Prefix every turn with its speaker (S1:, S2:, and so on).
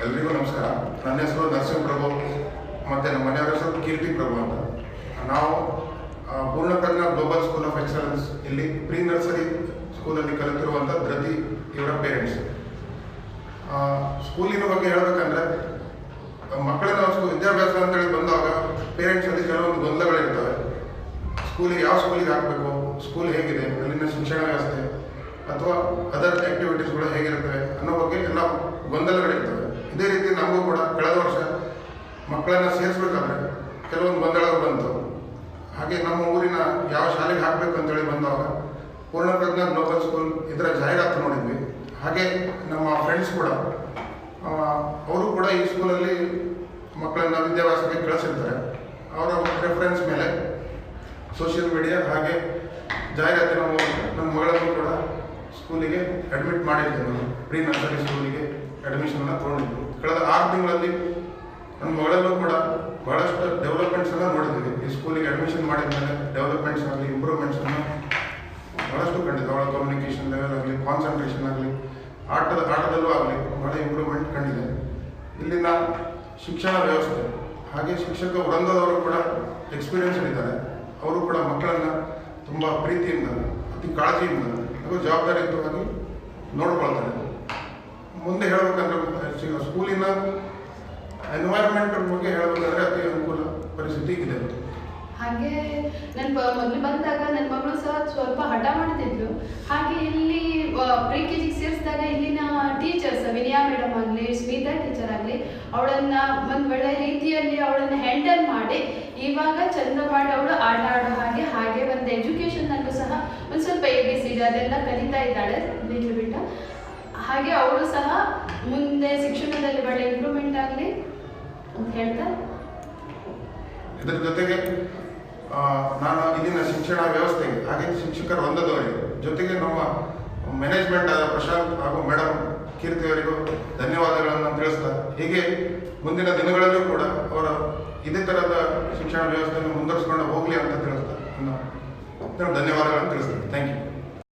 S1: ಎಲ್ರಿಗೂ ನಮಸ್ಕಾರ. ನನ್ನ ಹೆಸರು ನರಸಿಂಹ ಪ್ರಭು ಮತ್ತು ನಮ್ಮ ಮನೆಯವರ ಹೆಸರು ಕೀರ್ತಿ ಪ್ರಭು ಅಂತ. ನಾವು Poornaprajna global school of excellence ಇಲ್ಲಿ ಪ್ರೀ ನರ್ಸರಿ ಸ್ಕೂಲಲ್ಲಿ ಕಲಿತಿರುವಂಥ ಧೃತಿ ಇವರ ಪೇರೆಂಟ್ಸ್. ಸ್ಕೂಲಿನ ಬಗ್ಗೆ ಹೇಳಬೇಕಂದ್ರೆ ಮಕ್ಕಳನ್ನ ವಿದ್ಯಾಭ್ಯಾಸ ಅಂತೇಳಿ ಬಂದಾಗ ಪೇರೆಂಟ್ಸಲ್ಲಿ ಕೆಲವೊಂದು ಗೊಂದಲಗಳಿರ್ತವೆ. ಸ್ಕೂಲಿಗೆ ಯಾವ ಸ್ಕೂಲಿಗೆ ಹಾಕಬೇಕು, ಸ್ಕೂಲ್ ಹೇಗಿದೆ, ಅಲ್ಲಿನ ಶಿಕ್ಷಣ ವ್ಯವಸ್ಥೆ ಅಥವಾ ಅದರ್ ಆ್ಯಕ್ಟಿವಿಟೀಸ್ಗಳು ಹೇಗಿರ್ತವೆ ಅನ್ನೋ ಬಗ್ಗೆ ಎಲ್ಲ ಗೊಂದಲಗಳಿರ್ತವೆ. ಇದೇ ರೀತಿ ನಮಗೂ ಕೂಡ ಕಳೆದ ವರ್ಷ ಮಕ್ಕಳನ್ನು ಸೇರಿಸ್ಬೇಕಾದ್ರೆ ಕೆಲವೊಂದು ಗೊಂದಲಗಳು ಬಂತು. ಹಾಗೆ ನಮ್ಮ ಊರಿನ ಯಾವ ಶಾಲೆಗೆ ಹಾಕಬೇಕು ಅಂತೇಳಿ ಬಂದಾಗ ಪೂರ್ಣಪ್ರಜ್ಞಾ ಗ್ಲೋಬಲ್ ಸ್ಕೂಲ್ ಇದರ ಜಾಹೀರಾತು ನೋಡಿದ್ವಿ. ಹಾಗೆ ನಮ್ಮ ಫ್ರೆಂಡ್ಸ್ ಕೂಡ ಅವರು ಕೂಡ ಈ ಸ್ಕೂಲಲ್ಲಿ ಮಕ್ಕಳನ್ನು ವಿದ್ಯಾಭ್ಯಾಸಕ್ಕೆ ಕಳಿಸಿರ್ತಾರೆ. ಅವರ ಪ್ರಿಫರೆನ್ಸ್ ಮೇಲೆ ಸೋಷಿಯಲ್ ಮೀಡಿಯಾ ಹಾಗೆ ಜಾಹೀರಾತಿನ ಮೂಲಕ ನನ್ನ ಮಗಳನ್ನು ಕೂಡ ಸ್ಕೂಲಿಗೆ ಅಡ್ಮಿಟ್ ಮಾಡಿದ್ದೆ. ನಾನು ಪ್ರೀ ನರ್ಸರಿ ಸ್ಕೂಲಿಗೆ ಅಡ್ಮಿಷನ್ನ ತೊಗೊಂಡಿದ್ದೆ. ಕಳೆದ 6 ತಿಂಗಳಲ್ಲಿ ನನ್ನ ಮಗಳಲ್ಲೂ ಕೂಡ ಭಾಳಷ್ಟು ಡೆವಲಪ್ಮೆಂಟ್ಸನ್ನು ನೋಡಿದ್ದೀವಿ. ಈ ಸ್ಕೂಲಿಗೆ ಅಡ್ಮಿಷನ್ ಮಾಡಿದ ಮೇಲೆ ಡೆವಲಪ್ಮೆಂಟ್ಸ್ ಆಗಲಿ, ಇಂಪ್ರೂವ್ಮೆಂಟ್ಸನ್ನು ಭಾಳಷ್ಟು ಕಂಡಿದ್ದೆ. ಅವಳ ಕಮ್ಯುನಿಕೇಷನ್ ಲೆವೆಲ್ ಆಗಲಿ, ಕಾನ್ಸಂಟ್ರೇಷನ್ ಆಗಲಿ, ಆಟದಲ್ಲೂ ಆಗಲಿ ಭಾಳ ಇಂಪ್ರೂವ್ಮೆಂಟ್ ಕಂಡಿದೆ. ಇಲ್ಲಿನ ಶಿಕ್ಷಣ ವ್ಯವಸ್ಥೆ ಹಾಗೆ ಶಿಕ್ಷಕ ವೃಂದದವರು ಕೂಡ ಎಕ್ಸ್ಪೀರಿಯನ್ಸ್ ಇದ್ದಾರೆ. ಅವರು ಕೂಡ ಮಕ್ಕಳನ್ನು ತುಂಬ ಪ್ರೀತಿಯಿಂದ, ಅತಿ ಕಾಳಜಿಯಿಂದ ಹಾಗೂ ಜವಾಬ್ದಾರಿಯುತವಾಗಿ ನೋಡ್ಕೊಳ್ತಾರೆ. ಮುಂದೆ ಹೇಳಬೇಕಂದ್ರೆ ಸ್ಕೂಲಿನ ಎನ್ವೈರ್ಮೆಂಟ್ ಬಗ್ಗೆ ಹೇಳಬೇಕಂದ್ರೆ ಅತಿ ಅನುಕೂಲ ಪರಿಸ್ಥಿತಿ ಇದೆ.
S2: ಹಾಗೆ ನನ್ನ ಮೊದಲು ಬಂದಾಗ ನನ್ನ ಮಗಳು ಸಹ ಸ್ವಲ್ಪ ಹಠ ಮಾಡ್ತಿದ್ಲು. ಹಾಗೆ ಇಲ್ಲಿ ಪ್ರಿ ಕೆ ಜಿಗೆ ಸೇರಿಸಿದಾಗ ಇಲ್ಲಿನ ಟೀಚರ್ಸ್ ವಿನಯಾ ಮೇಡಮ್ ಆಗಲಿ, ಸ್ಮಿತಾ ಟೀಚರ್ ಆಗಲಿ, ಅವಳನ್ನು ಒಂದು ಒಳ್ಳೆ ರೀತಿಯಲ್ಲಿ ಅವಳನ್ನು ಹ್ಯಾಂಡಲ್ ಮಾಡಿ ಇವಾಗ ಚಂದ ಮಾಡಿ ಅವಳು ಆಟ ಆಡೋ ಹಾಗೆ ಒಂದು ಎಜುಕೇಷನ್ನಲ್ಲೂ ಸಹ ಒಂದು ಸ್ವಲ್ಪ ABCD ಅದೆಲ್ಲ ಕಲಿತಾ ಇದ್ದಾಳೆ ಬಿಟ್ಟು. ಹಾಗೆ ಅವಳು ಸಹ ಮುಂದೆ ಶಿಕ್ಷಣದಲ್ಲಿ ಒಳ್ಳೆ ಇಂಪ್ರೂವ್ಮೆಂಟ್ ಆಗಲಿ ಅಂತ ಹೇಳ್ತಾ,
S1: ಇದರ ಜೊತೆಗೆ ನಾನು ಇಲ್ಲಿನ ಶಿಕ್ಷಣ ವ್ಯವಸ್ಥೆಗೆ ಹಾಗೆ ಶಿಕ್ಷಕರ ವೃಂದದವರಿಗೆ ಜೊತೆಗೆ ನಮ್ಮ ಮ್ಯಾನೇಜ್ಮೆಂಟ್ ಆದ ಪ್ರಶಾಂತ್ ಹಾಗೂ ಮೇಡಮ್ ಕೀರ್ತಿಯವರಿಗೂ ಧನ್ಯವಾದಗಳನ್ನು ತಿಳಿಸ್ತಾ, ಹೀಗೆ ಮುಂದಿನ ದಿನಗಳಲ್ಲೂ ಕೂಡ ಅವರ ಇದೇ ಥರದ ಶಿಕ್ಷಣ ವ್ಯವಸ್ಥೆಯನ್ನು ಮುಂದುವರಿಸ್ಕೊಂಡು ಹೋಗಲಿ ಅಂತ ತಿಳಿಸ್ತಾ ಧನ್ಯವಾದಗಳನ್ನು ತಿಳಿಸ್ತೀನಿ. Thank you.